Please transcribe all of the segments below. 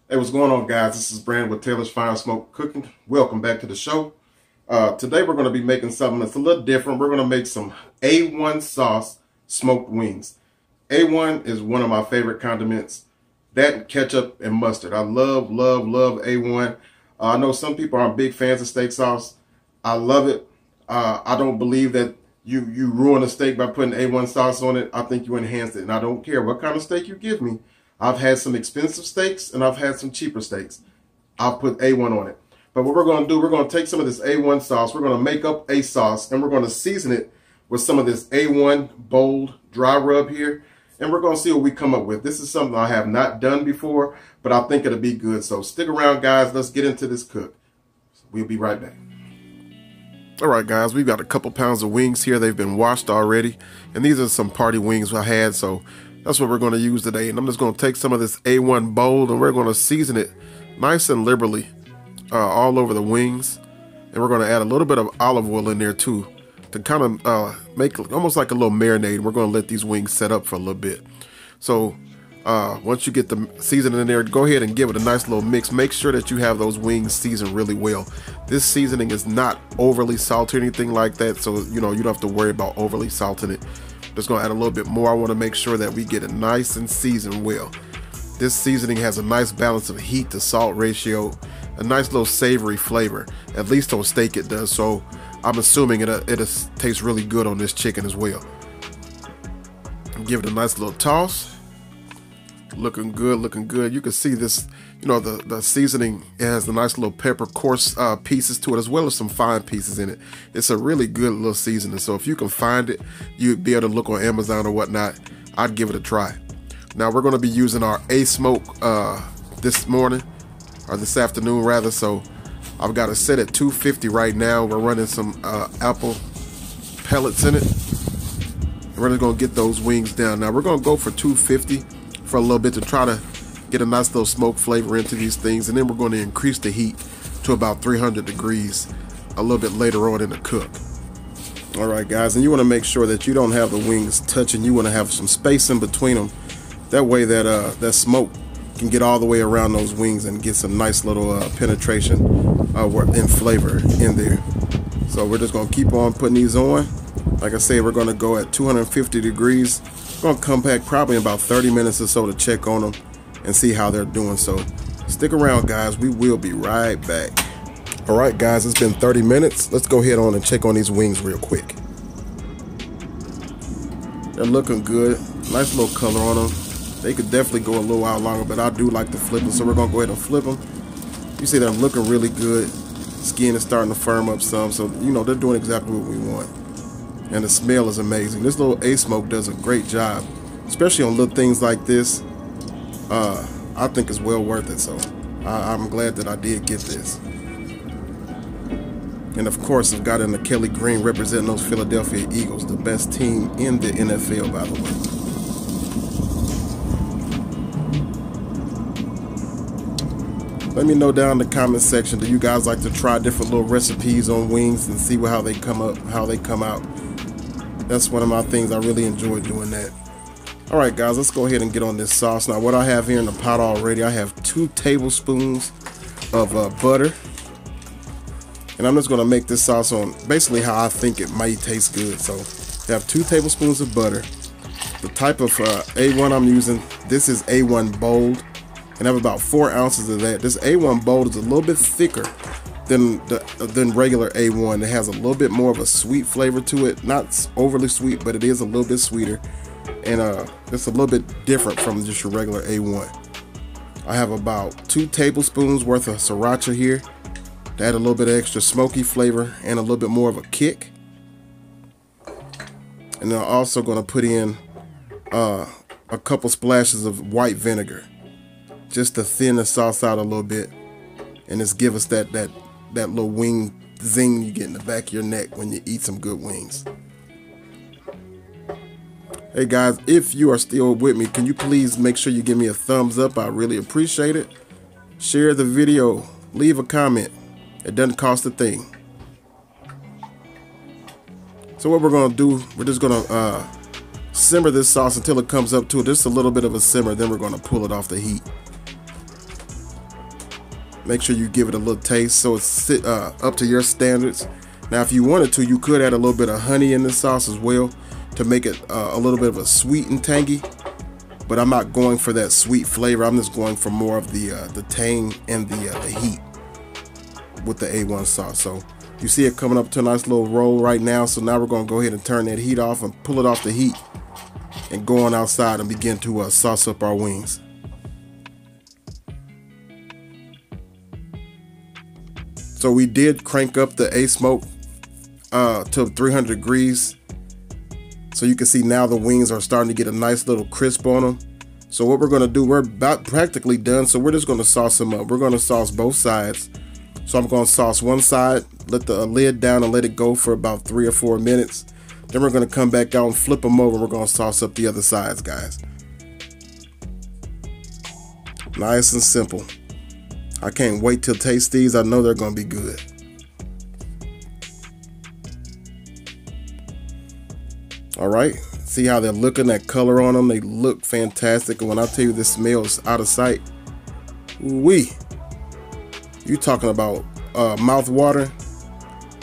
Hey, what's going on, guys? This is Brand with Taylorsfiresmoke Cooking. Welcome back to the show. Today we're going to be making something that's a little different. We're going to make some A1 sauce smoked wings. A1 is one of my favorite condiments. That and ketchup and mustard. I love A1. I know some people aren't big fans of steak sauce. I love it. I don't believe that you ruin a steak by putting A1 sauce on it. I think you enhance it, and I don't care what kind of steak you give me. I've had some expensive steaks and I've had some cheaper steaks. I'll put A1 on it. But what we're going to do, we're going to take some of this A1 sauce, we're going to make up a sauce, and we're going to season it with some of this A1 bold dry rub here. And we're going to see what we come up with. This is something I have not done before, but I think it'll be good. So stick around, guys. Let's get into this cook. We'll be right back. All right, guys, we've got a couple pounds of wings here. They've been washed already. And these are some party wings I had, so that's what we're going to use today. And I'm just going to take some of this A1 bold and we're going to season it nice and liberally all over the wings. And we're going to add a little bit of olive oil in there too to kind of make almost like a little marinade. We're going to let these wings set up for a little bit. So once you get the seasoning in there, go ahead and give it a nice little mix. Make sure that you have those wings seasoned really well. This seasoning is not overly salty or anything like that. So, you know, you don't have to worry about overly salting it. Just gonna add a little bit more. I want to make sure that we get it nice and seasoned well. This seasoning has a nice balance of heat to salt ratio, a nice little savory flavor. At least on steak it does. So I'm assuming it'll taste really good on this chicken as well. Give it a nice little toss. Looking good, looking good. You can see this, you know, the seasoning has a nice little pepper coarse pieces to it, as well as some fine pieces in it. It's a really good little seasoning. So if you can find it, you'd be able to look on Amazon or whatnot. I'd give it a try. Now we're going to be using our ASmoke this morning, or this afternoon rather. So I've got it set at 250 right now. We're running some apple pellets in it. And we're just going to get those wings down. Now we're going to go for 250 for a little bit to try to get a nice little smoke flavor into these things, and then we're going to increase the heat to about 300 degrees a little bit later on in the cook. All right, guys, and you want to make sure that you don't have the wings touching. You want to have some space in between them. That way that that smoke can get all the way around those wings and get some nice little penetration in flavor in there. So we're just going to keep on putting these on. Like I said, we're going to go at 250 degrees. We're going to come back probably in about 30 minutes or so to check on them and see how they're doing. So stick around, guys. We will be right back. All right, guys, it's been 30 minutes. Let's go ahead on and check on these wings real quick. They're looking good. Nice little color on them. They could definitely go a little while longer, but I do like to flip them. So we're going to go ahead and flip them. You see they're looking really good. Skin is starting to firm up some. So, you know, they're doing exactly what we want. And the smell is amazing. This little ASmoke does a great job, especially on little things like this. I think it's well worth it. So I'm glad that I did get this. And of course, I've got in the Kelly Green representing those Philadelphia Eagles, the best team in the NFL, by the way. Let me know down in the comment section, do you guys like to try different little recipes on wings and see how they come up, how they come out? That's one of my things. I really enjoy doing that. All right, guys, let's go ahead and get on this sauce. Now, what I have here in the pot already, I have 2 tablespoons of butter. And I'm just going to make this sauce on basically how I think it might taste good. So I have 2 tablespoons of butter. The type of A1 I'm using, this is A1 bold. And I have about 4 ounces of that. This A1 bold is a little bit thicker than regular A1. It has a little bit more of a sweet flavor to it. Not overly sweet, but it is a little bit sweeter. And it's a little bit different from just your regular A1. I have about 2 tablespoons worth of sriracha here to add a little bit of extra smoky flavor and a little bit more of a kick. And then I'm also going to put in a couple splashes of white vinegar just to thin the sauce out a little bit and just give us that little wing zing you get in the back of your neck when you eat some good wings. Hey guys, if you are still with me, can you please make sure you give me a thumbs up? I really appreciate it. Share the video, leave a comment. It doesn't cost a thing. So what we're gonna do, we're just gonna simmer this sauce until it comes up to just a little bit of a simmer, then we're gonna pull it off the heat. Make sure you give it a little taste so it's up to your standards. Now, if you wanted to, you could add a little bit of honey in the sauce as well to make it a little bit of a sweet and tangy. But I'm not going for that sweet flavor. I'm just going for more of the tang and the heat with the A1 sauce. So you see it coming up to a nice little roll right now. So now we're going to go ahead and turn that heat off and pull it off the heat and go on outside and begin to sauce up our wings. So we did crank up the ASmoke to 300 degrees. So you can see now the wings are starting to get a nice little crisp on them. So what we're going to do, we're about practically done. So we're just going to sauce them up. We're going to sauce both sides. So I'm going to sauce one side, let the lid down and let it go for about 3 or 4 minutes. Then we're going to come back out and flip them over. We're going to sauce up the other sides, guys. Nice and simple. I can't wait to taste these. I know they're going to be good. All right, see how they're looking, that color on them. They look fantastic. And when I tell you this smells out of sight, wee, you talking about mouth water?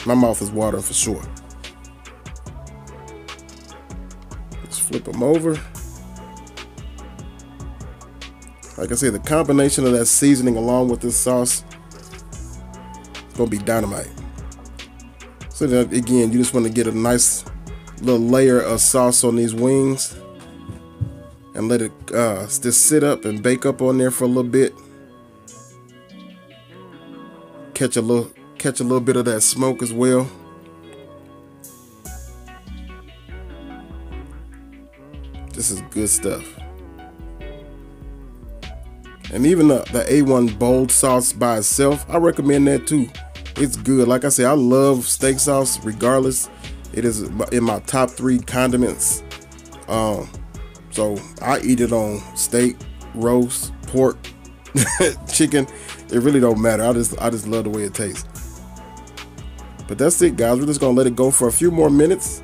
My mouth is watering for sure. Let's flip them over. Like I said, the combination of that seasoning along with this sauce is gonna be dynamite. So that, again, you just want to get a nice little layer of sauce on these wings and let it just sit up and bake up on there for a little bit. Catch a little bit of that smoke as well. This is good stuff. And even the A1 bold sauce by itself, I recommend that too. It's good. Like I said, I love steak sauce regardless. It is in my top 3 condiments. So I eat it on steak, roast, pork, chicken. It really don't matter. I just love the way it tastes. But that's it, guys. We're just gonna let it go for a few more minutes.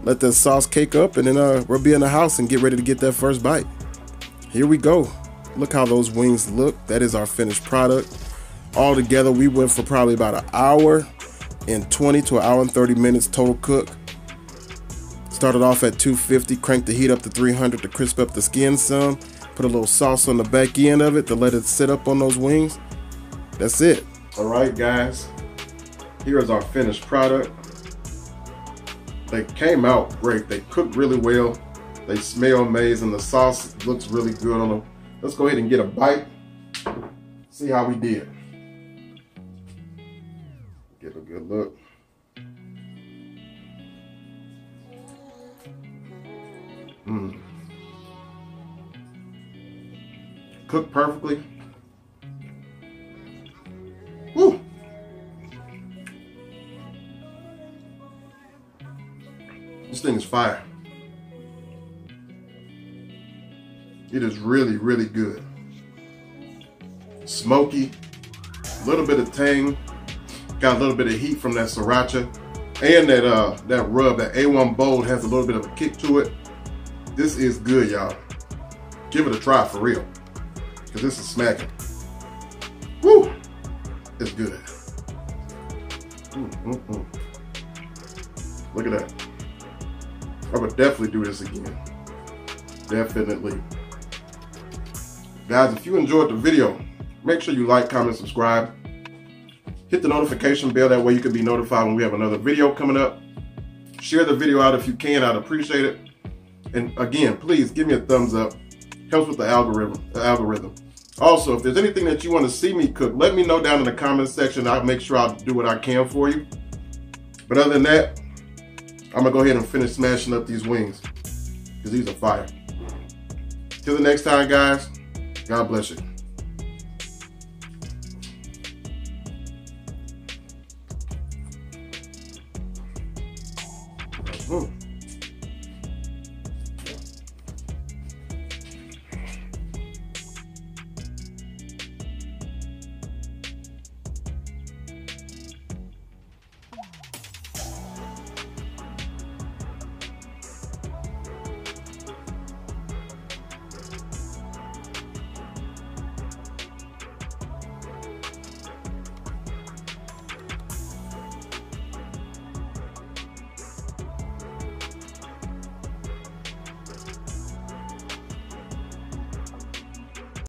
Let the sauce cake up, and then we'll be in the house and get ready to get that first bite. Here we go. Look how those wings look. That is our finished product. All together, we went for probably about an hour and 20 to an hour and 30 minutes total cook. Started off at 250, cranked the heat up to 300 to crisp up the skin some. Put a little sauce on the back end of it to let it sit up on those wings. That's it. All right, guys. Here is our finished product. They came out great. They cooked really well. They smell amazing. The sauce looks really good on them. Let's go ahead and get a bite. See how we did. Get a good look. Cooked perfectly. Woo! This thing is fire. It is really, really good. Smoky, a little bit of tang, got a little bit of heat from that sriracha, and that rub, that A1 bold has a little bit of a kick to it. This is good, y'all. Give it a try for real, because this is smacking. Woo! It's good. Look at that. I would definitely do this again. Definitely. Guys, if you enjoyed the video, make sure you like, comment, subscribe. Hit the notification bell, that way you can be notified when we have another video coming up. Share the video out if you can, I'd appreciate it. And again, please give me a thumbs up. Helps with the algorithm. Also, if there's anything that you want to see me cook, let me know down in the comment section. I'll make sure I'll do what I can for you. But other than that, I'm gonna go ahead and finish smashing up these wings, because these are fire. Till the next time, guys, God bless you.